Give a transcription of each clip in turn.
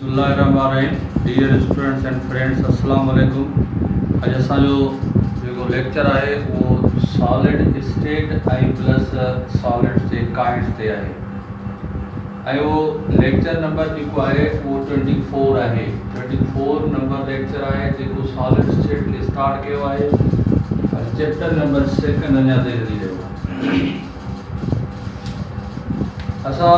बिस्मिल्लाहिर्रहमानिर्रहीम। Dear students and friends, अस्सलाम वालेकुम। अॼु असांजो जेको लेक्चर आहे उहो सॉलिड स्टेट ऐं प्लस सॉलिड जे काइंड्स ते आहे ऐं उहो लेक्चर नंबर जेको आहे उहो 24 आहे। 24 नंबर लेक्चर आहे जेको सॉलिड स्टेट ते स्टार्ट कयो आहे। चैप्टर नंबर 2 अञा ताईं हली रहियो आहे। असां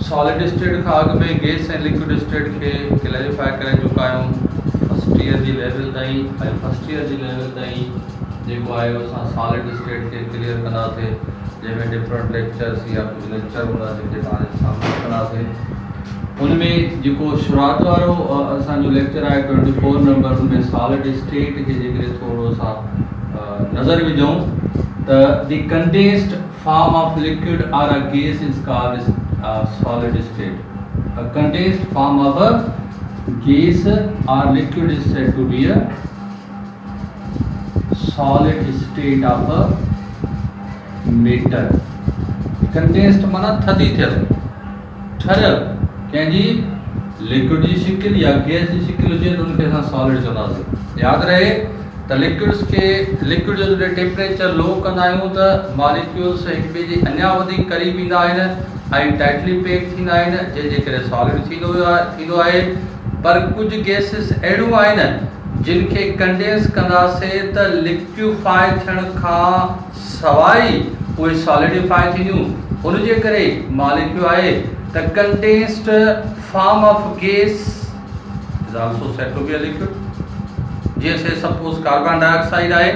सॉलिड स्टेट खां अॻु में गैस ऐं लिक्विड स्टेट खे क्लैरिफाई करे चुका आहियूं फर्स्ट ईयर जी लेवल ताईं, ऐं फर्स्ट ईयर जी लेवल ताईं जेको आहे असां सॉलिड स्टेट खे क्लियर कंदासीं, जंहिंमें डिफरेंट लेक्चर्स या कुझु लेक्चर हूंदा जेके तव्हांजे साम्हूं कंदासीं। उनमें जेको शुरूआत वारो असांजो लेक्चर आहे 24 नंबर, उनमें सॉलिड स्टेट खे जेकॾहिं थोरो असां नज़र विझूं त the condensed form of liquid or a gas is called solid state. A condensed form of a gas or liquid is said to be a solid state of a matter. Condensed माना थधी थियल, ठहियल कंहिंजी liquid जी शिकिल या gas जी शिकिल हुजे त उनखे असां सॉलिड चवंदासीं। यादि रहे त लिक्विड्स खे लिक्विड जो जॾहिं टेम्परेचर लो कंदा आहियूं त मॉलिक्यूल्स हिक ॿिए जे अञा वधीक करीब ईंदा आहिनि ऐं टाइटली पैक थींदा आहिनि, जंहिंजे करे सॉलिड थींदो आहे। पर कुझु गैसिस अहिड़ियूं आहिनि जिन खे कंडेंस कंदासीं त लिक्विफाई थियण खां सवाइ उहे सॉलिडिफाई थींदियूं। उनजे करे मॉलिक्यूल आहे त condensed form of gas is also said to be a liquid. जैसे सपोज कार्बन डाइऑक्साइड आहे,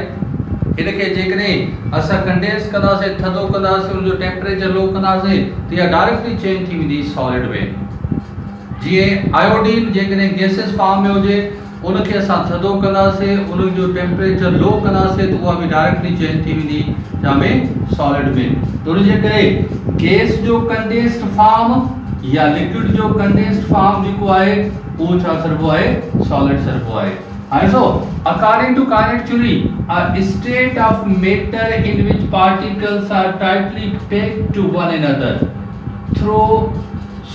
इनखे जेकॾहिं असां कंडेंस कंदासीं, थधो कंदासीं, उनजो टेम्परेचर लो कंदासीं त इहा डायरेक्टली चेंज थी वेंदी सॉलिड में। जीअं आयोडीन जेकॾहिं गैसिस फॉर्म में हुजे, उनखे असां थधो कंदासीं, उनजो टेम्परेचर लो कंदासीं त उहा बि डायरेक्टली चेंज थी वेंदी छा में सॉलिड में। त उनजे करे गैस जो कंडेंस्ड फॉर्म या लिक्विड जो कंडेंस्ड फॉर्म जेको आहे उहो छा चइबो आहे, सॉलिड चइबो आहे। So, according to kinetic theory, a state of matter in which particles are tightly packed to one another through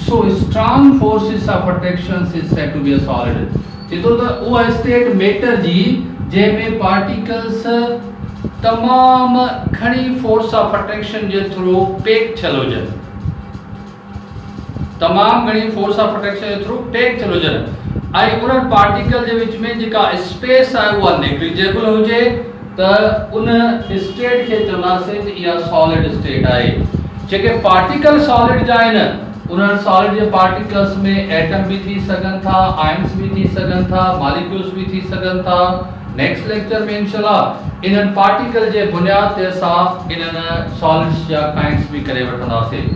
so strong forces of attraction is said to be a solid. तो वो state matter जी जंहिंमें particles तमाम घणी force of attraction J through pack थियल हुजनि, तमाम घणी force of attraction J through pack थियल हुजनि ऐं उन्हनि पार्टिकल जे विच में जेका स्पेस आहे उहा नेग्लिजेबल हुजे त उन स्टेट खे चवंदासीं त इहा सॉलिड स्टेट आहे। जेके पार्टिकल सॉलिड जा आहिनि उन्हनि सॉलिड जे पार्टिकल्स में एटम भी थी सघनि था, आयन्स भी थी सघनि था, मॉलिक्यूल्स भी थी सघनि था। नेक्स्ट लेक्चर में इंशाल्लाह इन्हनि पार्टिकल जे बुनियाद ते असां इन्हनि सॉलिड्स जा काइंड्स भी करे वठंदासीं।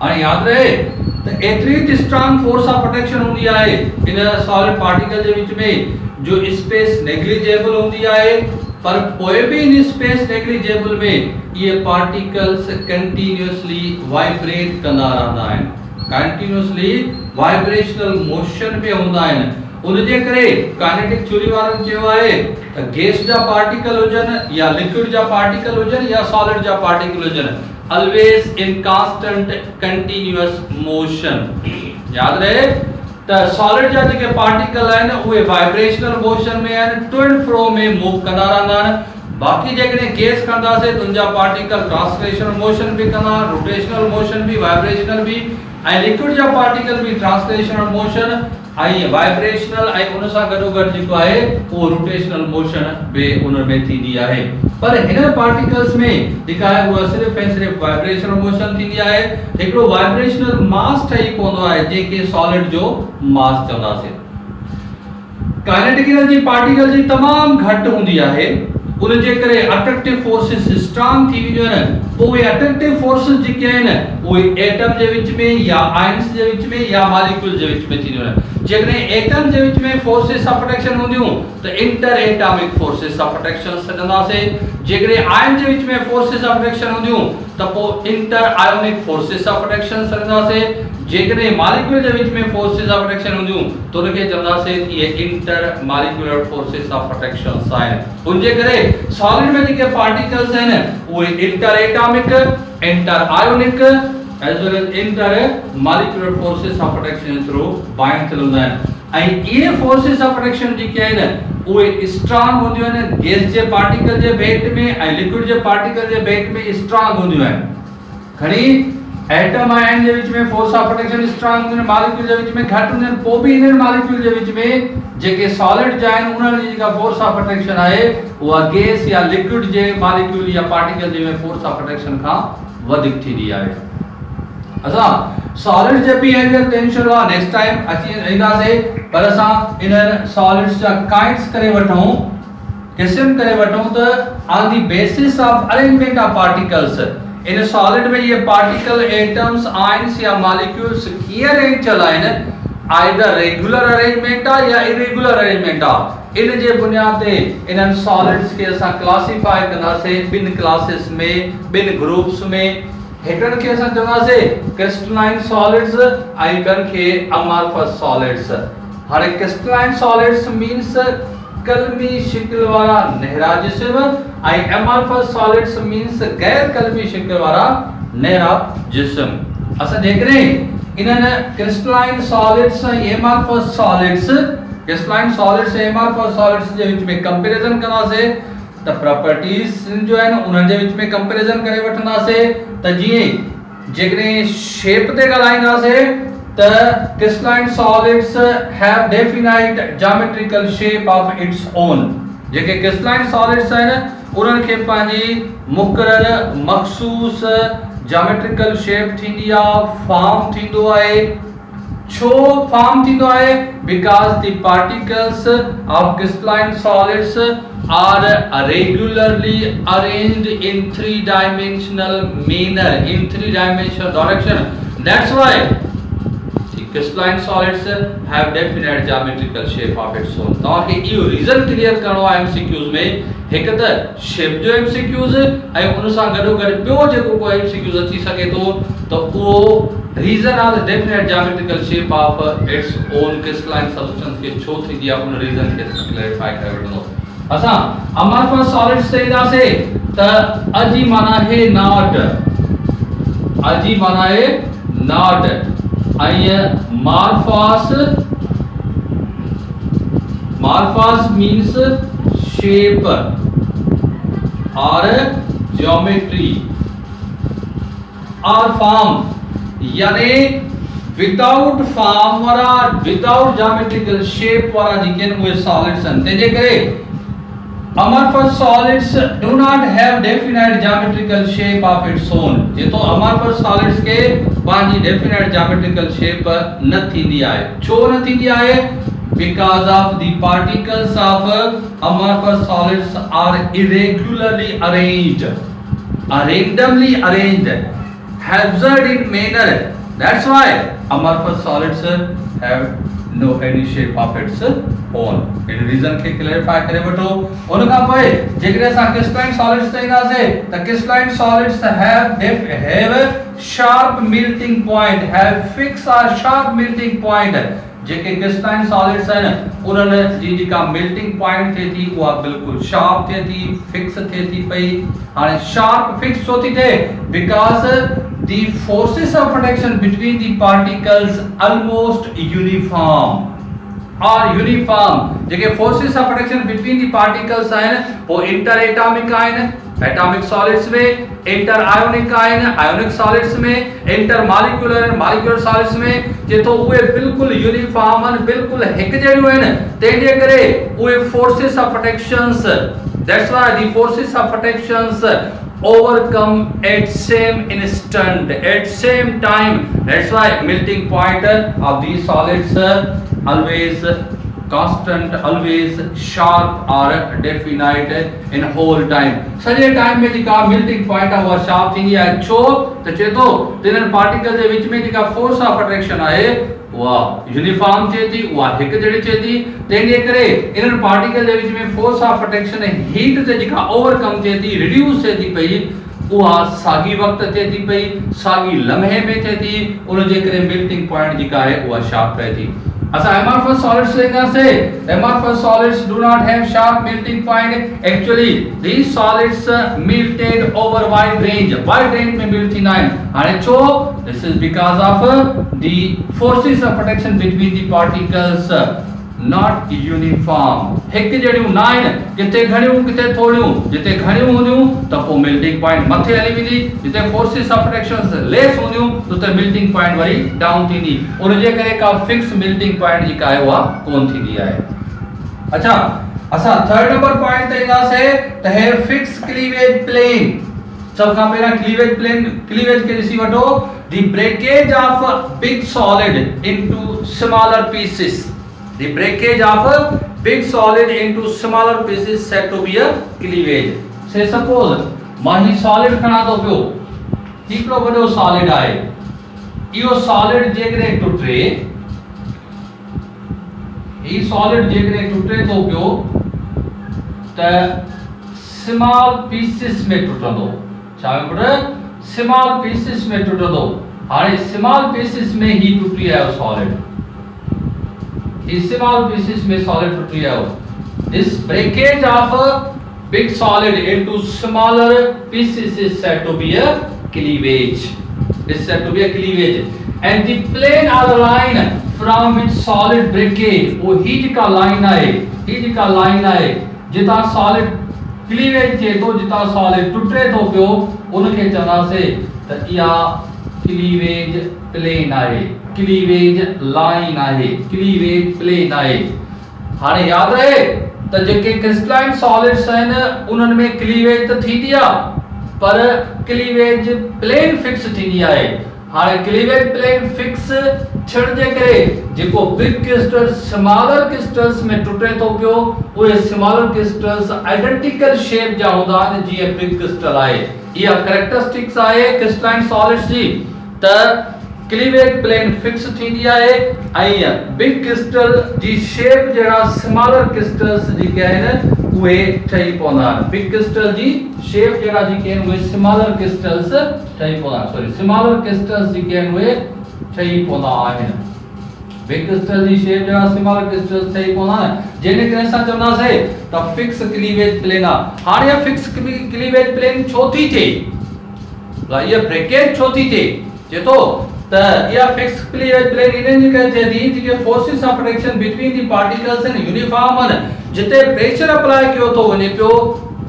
हाणे यादि रहे त एतिरी स्ट्रांग फोर्स ऑफ अट्रैक्शन हूंदी आहे in solid particle J which में जो स्पेस नेग्लिजेबल हूंदी आहे, पर पोइ भी इन स्पेस नेग्लिजेबल में ये पार्टिकल्स कंटीन्यूअसली वाइब्रेट कंदा रहंदा आहिनि, कंटीन्यूअसली वाइब्रेशनल मोशन पे हूंदा आहिनि। उनजे करे काइनेटिक थ्योरी वारनि चयो आहे त गैस जा पार्टिकल हुजनि या लिक्विड जा पार्टिकल हुजनि या सॉलिड जा पार्टिकल हुजनि, always in constant continuous motion। याद रहे त सॉलिड जा जेके पार्टिकल आहिनि उहे वाइब्रेशनल मोशन में आहिनि, टू एंड फ्रो में मूव कंदा रहंदा आहिनि। बाक़ी जेकॾहिं गैस कंदासीं त उनजा पार्टिकल ट्रांसलेशनल मोशन भी कंदा, रोटेशनल मोशन भी, वाइब्रेशनल भी, ऐं लिक्विड जा पार्टिकल भी ट्रांसलेशनल मोशन ऐं वाइब्रेशनल ऐं उन सां गॾोगॾु जेको आहे उहो रोटेशनल मोशन बि उन में थींदी आहे। पर हिन पार्टिकल्स में जेका आहे उहा सिर्फ़ ऐं सिर्फ़ वाइब्रेशनल मोशन थींदी आहे। हिकिड़ो वाइब्रेशनल मास ठही पवंदो आहे जंहिंखे सॉलिड जो मास चवंदासीं। काइनेटिक एनर्जी पार्टिकल जी तमामु घटि हूंदी आहे, उनजे करे अट्रैक्टिव फोर्सेस स्ट्रांग थी वेंदियूं आहिनि। पोइ उहे अट्रैक्टिव फोर्सेस जेके आहिनि उहे एटम जे विच में या आयन्स जे विच में या मॉलिक्यूल जे विच में थींदियूं आहिनि। जेकॾहिं एटम जे विच में फोर्सेस ऑफ अट्रैक्शन हूंदियूं त interatomic forces of attraction सॾंदासीं। जेकॾहिं आयन जे विच में फोर्सेस ऑफ अट्रैक्शन हूंदियूं त पोइ interionic forces of attraction सॾंदासीं। जेकॾहिं मॉलिक्यूल जे विच में फोर्सेस ऑफ अट्रैक्शन हूंदियूं त उनखे चवंदासीं इहे inter molecular forces of attraction आहिनि। उनजे करे सॉलिड में जेके पार्टिकल्स आहिनि उहे inter atomic, inter ionic as well as intermolecular forces of attraction through bind थिलंदा आहिनि ऐं इहे forces of attraction जेके आहिनि उहे स्ट्रांग हूंदियूं आहिनि गैस जे पार्टिकल जे भेट में ऐं लिक्विड जे पार्टिकल जे भेट में स्ट्रांग हूंदियूं आहिनि घणी एटम आयन जे विच में फोर्स ऑफ अट्रैक्शन स्ट्रांग हूंदियूं आहिनि मॉलिक्यूल जे विच में घटि हूंदियूं आहिनि पोइ बि इन मॉलिक्यूल जे विच में जेके सॉलिड जा आहिनि उन्हनि जी जेका फोर्स ऑफ अट्रैक्शन आहे उहा गैस या लिक्विड जे मॉलिक्यूल या पार्टिकल जे में फोर्स ऑफ अट्रैक्शन खां वधीक थींदी आहे असां सॉलिड जे बिहेवियर ते इंशाअल्लाह नेक्स्ट टाइम अची ईंदासीं पर असां इन्हनि सॉलिड्स जा काइंड्स करे वठूं किस्म करे वठूं त on the basis of arrangement of particles in solid में ये पार्टिकल एटम्स आयंस या मॉलिक्यूल्स की अरेंज चलाइन आइदर रेगुलर अरेंजमेंट आ या इरेगुलर अरेंजमेंट आ इन जे बुनियाद ते इन सॉलिड्स के असा क्लासिफाई कंदासे बिन क्लासेस में बिन ग्रुप्स में हेकन के असा चवंदासे क्रिस्टलाइन सॉलिड्स आई कन के अमॉर्फस सॉलिड्स हाणे क्रिस्टलाइन सॉलिड्स मींस कलमी शिकल वाला नहरा जिस्म आई अमॉर्फस सॉलिड्स मींस गैर कलमी शिकल वाला नहरा जिस्म असा देख रहे इन crystalline solids amorphous solids crystalline solids amorphous solids जे विच में कंपैरिजन कंदासे त प्रॉपर्टीज जो है उन जे विच में कंपैरिजन करे वठंदासे त जी जेकरे शेप ते गलाइंदासे the crystalline solids have definite geometrical shape of its own JK crystalline solids आहिनि उन्हनि खे पंहिंजी मुक़रर मखसूस geometrical shape थींदी आहे फॉर्म थींदो आहे छो फॉर्म थींदो आहे because the particles of crystalline solids are regularly arranged in three-dimensional manner in three-dimensional direction that's why crystalline solids have definite geometrical shape of its own तो के यो रीजन क्लियर करणो आहे एमसीक्यूज में हिक त शेप जो एमसीक्यूज ऐं उन सां गडो गड पियो जेको कोई एमसीक्यूज अची सके तो वो reason of definite geometrical shape of its own crystalline substance के छो थी दिया उन रीजन के क्लैरिफाई करे वठो असा अमॉर्फस सॉलिड्स ते ईंदासे त अजी माना है नॉट अजी माना है not Morphos means shape or geometry or form यानी without form वाला without geometrical shape वाला जिकेन वो solids हैं तेजे करे amorphous solids do not have definite geometrical shape of its own ये तो amorphous solids के पांजी definite geometrical shape न थींदी आहे छो न थींदी आहे because of the particles of amorphous solids are irregularly arranged randomly arranged hazard in manner that's why amorphous solids have no any shape of its own इन रीजन के क्लैरिफाई करे वठो उन का पोइ जेकरे सा क्रिस्टलाइन सॉलिड्स तेंदा से the crystalline solids have sharp melting point have fixed or sharp melting point JK crystalline solids हैं उन्हनि जी जेका मेल्टिंग पॉइंट थे थी उहा बिल्कुल शार्प थे थी फिक्स थे थी पई हाणे शार्प फिक्स छो थी थे because the forces of attraction between the particles almost uniform JK forces of attraction between the particles आहिनि वो interatomic आहिनि एटॉमिक सॉलिड्स में इंटर आयोनिक आहिनि आयोनिक सॉलिड्स में इंटर मॉलिक्यूलर मॉलिक्यूलर सॉलिड्स में जे तो उहे बिल्कुल यूनिफॉर्म आहिनि बिल्कुल हिक जहिड़ियूं आहिनि तंहिंजे करे उहे forces of attractions that's why the forces of attractions overcome at same instant at same time that's why melting point of these solids always constant always sharp or definite in whole time सॼे time में जेका melting point आहे उहा sharp थींदी आहे छो त चए थो तिन्हनि पार्टिकल जे विच में जेका फोर्स ऑफ अट्रैक्शन आहे उहा यूनिफॉर्म थिए थी उहा हिक जहिड़ी थिए थी तंहिंजे करे इन्हनि पार्टिकल जे विच में फोर्स ऑफ अट्रैक्शन हीट ते जेका ओवरकम थिए थी रिड्यूस थिए थी पई उहा साॻी वक़्त थिए थी पई साॻी लम्हे में थिए थी उन जे करे मेल्टिंग पॉइंट जेका आहे उहा शार्प रहे थी अच्छा amorphous solids लेना से amorphous solids do not have sharp melting point. Actually these solids melted over wide range में मिलती नहीं. and so this is because of the forces of attraction between the particles not uniform. एक जड़ियों nine किते घणियों किते थोड़ियों जिते घणियों होंदियों त पो melting point मथे हली वेंदी जिते फोर्सेस ऑफ अट्रैक्शन लेस होंदियों त मेल्टिंग पॉइंट वरी डाउन थींदी उन जे करे का फिक्स मेल्टिंग पॉइंट जी का है वा कोन थींदी आहे. अच्छा असा थर्ड नंबर पॉइंट तेना से त है फिक्स क्लीवेज प्लेन. सब का पहला क्लीवेज के ऋषि वठो the breakage of big solid into smaller pieces. The breakage of a big solid into smaller pieces said to be a cleavage. Say suppose Mahi solid खणा तो पियो हिकिड़ो वॾो solid आहे इहो solid जेकॾहिं टुटे ही solid जेकॾहिं टुटे तो पियो त small pieces में टुटंदो. छा पुट small pieces में टुटंदो. हाणे small pieces में ही टुटी आयो solid. small pieces में solid टूटी है. This breakage of a big solid into smaller pieces is said to be a cleavage. Is said to be a cleavage. And the plane or the line from which solid breakage वो his का line है जिता solid cleavage थे तो जिता solid टूटे तो पियो उनके चना से त या क्लीवेज प्लेन आहे क्लीवेज लाइन आहे क्लीवेज प्लेन आहे. हाणे याद रहे त जेके क्रिस्टलाइन सॉलिड्स आहिनि उन्हनि में क्लीवेज त थींदी आहे पर क्लीवेज प्लेन फिक्स थींदी आहे. हाणे क्लीवेज प्लेन फिक्स थियण जे करे जेको बिग क्रिस्टल स्मॉलर क्रिस्टल्स में टुटे तो पियो उहे स्मॉलर क्रिस्टल्स आइडेंटिकल शेप जा हूंदा आहिनि जीअं बिग क्रिस्टल आहे. इहा कैरेक्टरिस्टिक्स आहे क्रिस्टलाइन सॉलिड्स जी त क्लीवेज प्लेन फिक्स थींदी आहे ऐं बिग क्रिस्टल जी शेप जहिड़ा स्मॉलर क्रिस्टल्स जेके आहिनि उहे ठही पवंदा आहिनि. बिग क्रिस्टल जी शेप जहिड़ा जेके आहिनि उहे स्मॉलर क्रिस्टल्स ठही पवंदा आहिनि. सॉरी स्मॉलर क्रिस्टल्स जेके आहिनि उहे ठही पवंदा आहिनि. बिग क्रिस्टल जी शेप जहिड़ा स्मॉलर क्रिस्टल्स ठही पवंदा आहिनि जंहिंजे करे असां चवंदासीं त फिक्स क्लीवेज प्लेन आहे. हाणे इहा फिक्स क्लीवेज प्लेन छो थी थिए इहा ब्रेकेज छो थी थिए जे तो त इहा फिक्स क्लीवेज प्लेन इन्हनि जे करे थिए थी जेके forces of attraction between the particles आहिनि यूनिफॉर्म आहिनि जिते प्रेशर अप्लाई कयो थो वञे पियो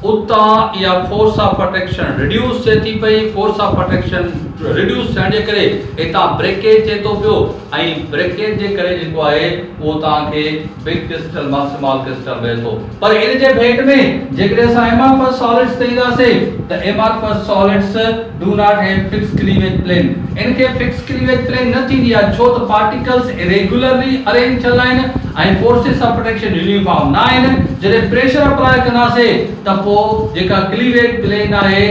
उता या फोर्स ऑफ अट्रैक्शन रिड्यूस थे थी पई. फोर्स ऑफ अट्रैक्शन रिड्यूस थियण जे करे इता ब्रेकेज थे तो पियो ऐं ब्रेकेज जे करे जेको आहे वो ताके बिग क्रिस्टल मां स्मॉल क्रिस्टल मिले थो. पर इन जे भेट में जेकॾहिं असां एमॉर्फस सॉलिड्स चईंदासीं त amorphous solids do not have fix cleavage plane. इनके फिक्स क्लीवेज प्लेन न थींदी आहे छो त पार्टिकल्स इरेगुलरली अरेंज थियल आहिनि ऐं फोर्सेस ऑफ अट्रैक्शन यूनिफॉर्म न आहिनि. जॾहिं प्रेशर अप्लाई कंदासीं त पोइ जेका क्लीवेज प्लेन आहे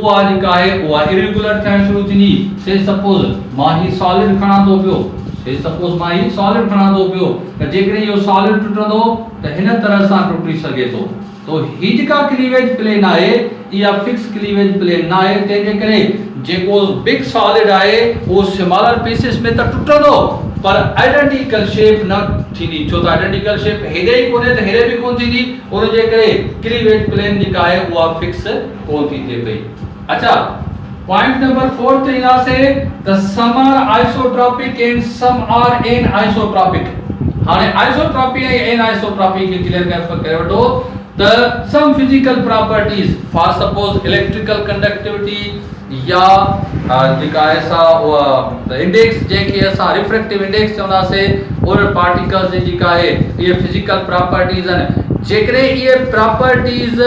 उहा जेका आहे उहा इरेगुलर थियण शुरू थींदी. से सपोज मां ही सॉलिड खणा थो पियो से सपोज मां ही सॉलिड खणा थो पियो त जेकॾहिं इहो सॉलिड टुटंदो त हिन तरह सां टुटी सघे थो. तो ही जेका क्लीवेज प्लेन आहे इहा फिक्स क्लीवेज प्लेन न आहे. तंहिंजे करे जेको बिग सॉलिड आहे उहो स्मॉलर पीसेस में त टुटंदो पर आइडेंटिकल शेप न थींदी छो त आइडेंटिकल शेप हेॾे ई कोन्हे त हेॾे बि कोन थींदी उन जे करे क्लीवेज प्लेन जेका आहे उहा फिक्स कोन थी थिए पई. अच्छा पॉइंट नंबर 4 ते ईंदासीं त some are isotropic and some are anisotropic. हाणे आइसोट्रॉपी ऐं एनआइसोट्रॉपी खे क्लियर करे वठो त some physical properties for suppose electrical conductivity या जेका असां इंडेक्स जेके असां रिफ्रैक्टिव इंडेक्स चवंदासीं उन पार्टिकल्स जी जेका आहे इहे फिजिकल प्रॉपर्टीज आहिनि. जेकॾहिं इहे प्रॉपर्टीज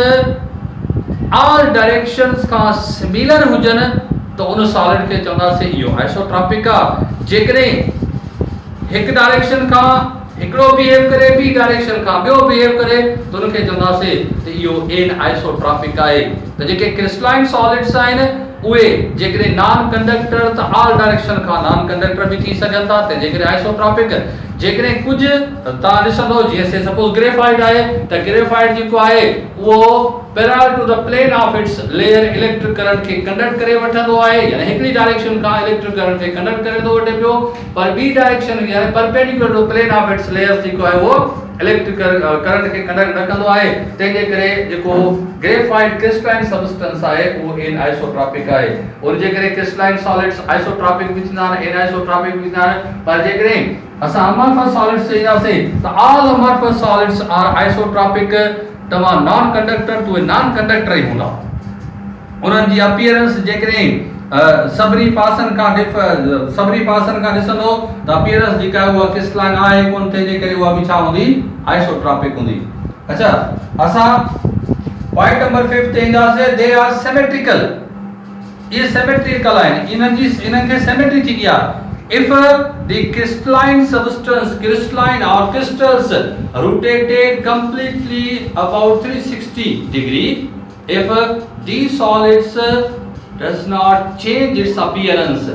ऑल डायरेक्शंस खां सिमिलर हुजनि त उन सॉलिड खे चवंदासीं इहो आइसोट्रॉपिक आहे. जेकॾहिं हिकु डायरेक्शन खां हिकिड़ो बिहेव करे ॿी डायरेक्शन खां ॿियो बिहेव करे त उनखे चवंदासीं त इहो एन आइसोट्रॉपिक आहे. त जेके क्रिस्टलाइन सॉलिड्स आहिनि उहे जेकरे नॉन कंडक्टर त ऑल डायरेक्शन का नॉन कंडक्टर भी थी सघन था ते जेकरे आइसोट्रॉपिक जेकरे कुछ ता ॾिसंदो जीअं से सपोज ग्रेफाइट आहे त ग्रेफाइट जेको आहे उहो parallel to the plane of its layer electric current के कंडक्ट करे वठंदो आहे यानी हिकड़ी डायरेक्शन का इलेक्ट्रिक करंट के कंडक्ट करे थो वठे पियो पर ॿी डायरेक्शन यानी perpendicular to plane of its layer जेको आहे वो इलेक्ट्रिक करंट के कंडक्ट न कंदो आहे तंहिंजे करे जेको ग्रेफाइट क्रिस्टलाइन सब्सटेंस आहे वो इन आइसोट्रॉपिक आहे और जेकरे क्रिस्टलाइन सॉलिड्स आइसोट्रॉपिक भी थींदा आहिनि इन आइसोट्रॉपिक भी थींदा आहिनि पर जेकरे असां अमorphous solids चईंदासीं त ऑल अमorphous solids आर आइसोट्रॉपिक तमा नॉन कंडक्टर तो नॉन कंडक्टर ही हूंदा उन्हनि जी अपीयरेंस जेकरे सबरी पासन का ॾिसंदो त अपीयरेंस जेका उहा क्रिस्टलाइन आहे कोन ते जे करे उहा बि छा हूंदी आइसोट्रॉपिक हूंदी अच्छा असां पॉइंट नंबर 5 ते ईंदासीं दे आर सिमेट्रिकल ये सिमेट्रिकल आहिनि इन्हनि खे सिमेट्री थी गया if the crystalline substance crystalline or crystals rotated completely about 360 degree if these solids does not change its appearance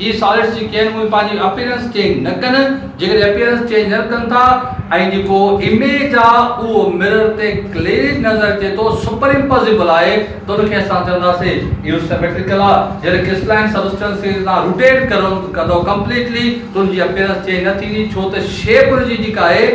ये सॉलिड्स जी केन में पाजी अपीयरेंस चेंज न कन जेकर अपीयरेंस चेंज न कन था आई जेको इमेज आ वो मिरर ते क्लियर नजर अचे तो सुपर इंपोजिबल आहे तो उनखे असां चवंदासीं इहो सिमेट्रिकल आ जॾहिं क्रिस्टलाइन सब्सटेंस खे तव्हां रोटेट कंदो कंप्लीटली तो उनजी अपीयरेंस चेंज न थींदी छो त शेप उनजी जेका आहे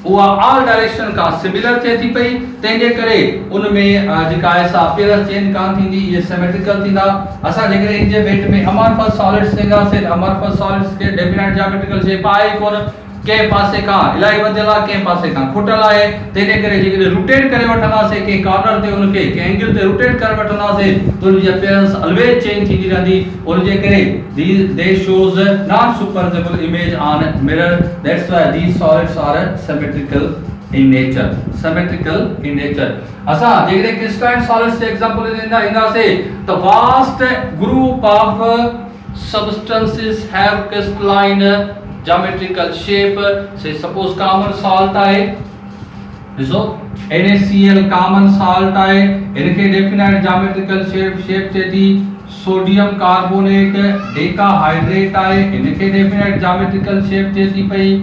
उहा ऑल डायरेक्शन का सिमिलर थे थी पई तंहिंजे करे उनमें जेका आहे सा अपीयरेंस चेंज कान थींदी ये सिमेट्रिकल थींदा असां जेकरे इन जे भेट में अमorphous solids थींदासीं अमorphous solids के डेफिनेट ज्योमेट्रिकल शेप आहे कोन के पासे का इलाही वधियला के पासे का खुटल आहे तंहिंजे करे जेकरे रोटेट करे वठंदासीं के कॉर्नर ते उनखे के एंगल ते रोटेट करे वठंदासीं तो उनजी अपीयरेंस ऑलवेज चेंज थींदी रहंदी उनजे करे they shows not superposable image on mirror that's why these solids are symmetrical in nature असा जेकरे क्रिस्टलाइन सॉलिड्स से एग्जांपल इंदासे the vast group of substances have crystalline geometrical shape say suppose common salt आहे ॾिसो NaCl common salt आहे इनके definite geometrical shape थे थी सोडियम कार्बोनेट डेकाहाइड्रेट आहे इनके डेफिनेट geometrical shape थे थी पई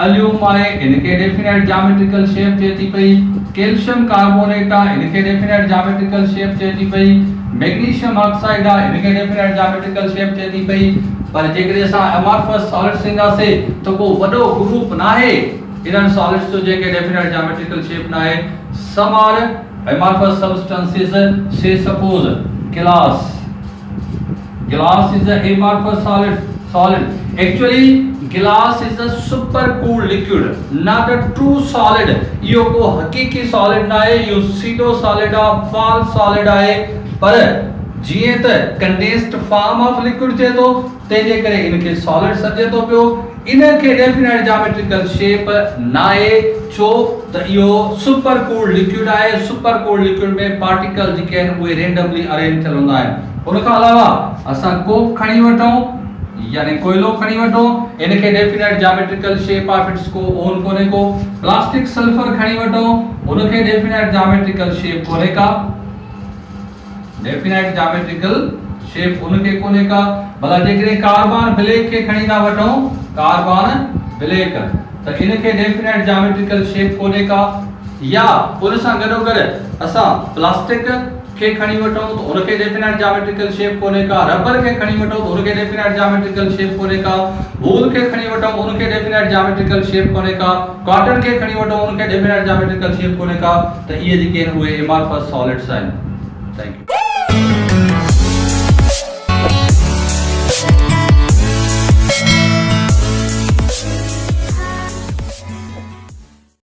अल्यूम आहे इनके डेफिनेट geometrical shape थे थी पई कैल्शियम कार्बोनेट आहे इनके डेफिनेट geometrical shape थे थी पई मैग्नीशियम ऑक्साइड आहे इनके डेफिनेट geometrical shape थे थी पई पर जेकरे असां अमorphous solids इंदासे तो को वडो ग्रुप ना है इन्हनि सॉलिड्स जो जेके डेफिनेट geometrical shape ना है some are amorphous substances say suppose glass is a amorphous solid actually glass is a super cool liquid not a true solid यो को हकीकी solid ना है यो pseudo solid आ false solid आहे पर जीअं त कंडेंस्ड फॉर्म ऑफ लिक्विड थे तो तेजे करे इनके सॉलिड सजे तो पियो इनके डेफिनेट ज्योमेट्रिकल शेप नाए छो त इहो सुपर कूल्ड लिक्विड आहे सुपर कूल्ड लिक्विड में पार्टिकल जेके आहिनि उहे रेंडमली अरेंज थियल हूंदा आहिनि उन खां अलावा असां कोक खणी वठूं यानी कोयलो खणी वठो इनके definite geometrical shape of its को ओन कोने को प्लास्टिक सल्फर खणी वठो उनके डेफिनेट ज्योमेट्रिकल शेप कोने का डेफिनेट ज्योमेट्रिकल शेप उनके कोने का भला जेकरे कार्बन ब्लैक के खणी ना वठो कार्बन ब्लैक तो इनके डेफिनेट ज्योमेट्रिकल शेप कोने का या उन सां गडो गड असा प्लास्टिक के खणी वठो तो उनके डेफिनेट ज्योमेट्रिकल शेप कोने का रबर के खणी वठो तो उनके डेफिनेट ज्योमेट्रिकल शेप कोने का वूल के खणी वठो उनके डेफिनेट ज्योमेट्रिकल शेप कोने का कॉटन के खणी वठो उनके डेफिनेट ज्योमेट्रिकल शेप कोने का तो ये जेके उहे अमorphous सॉलिड्स आहिनि थैंक यू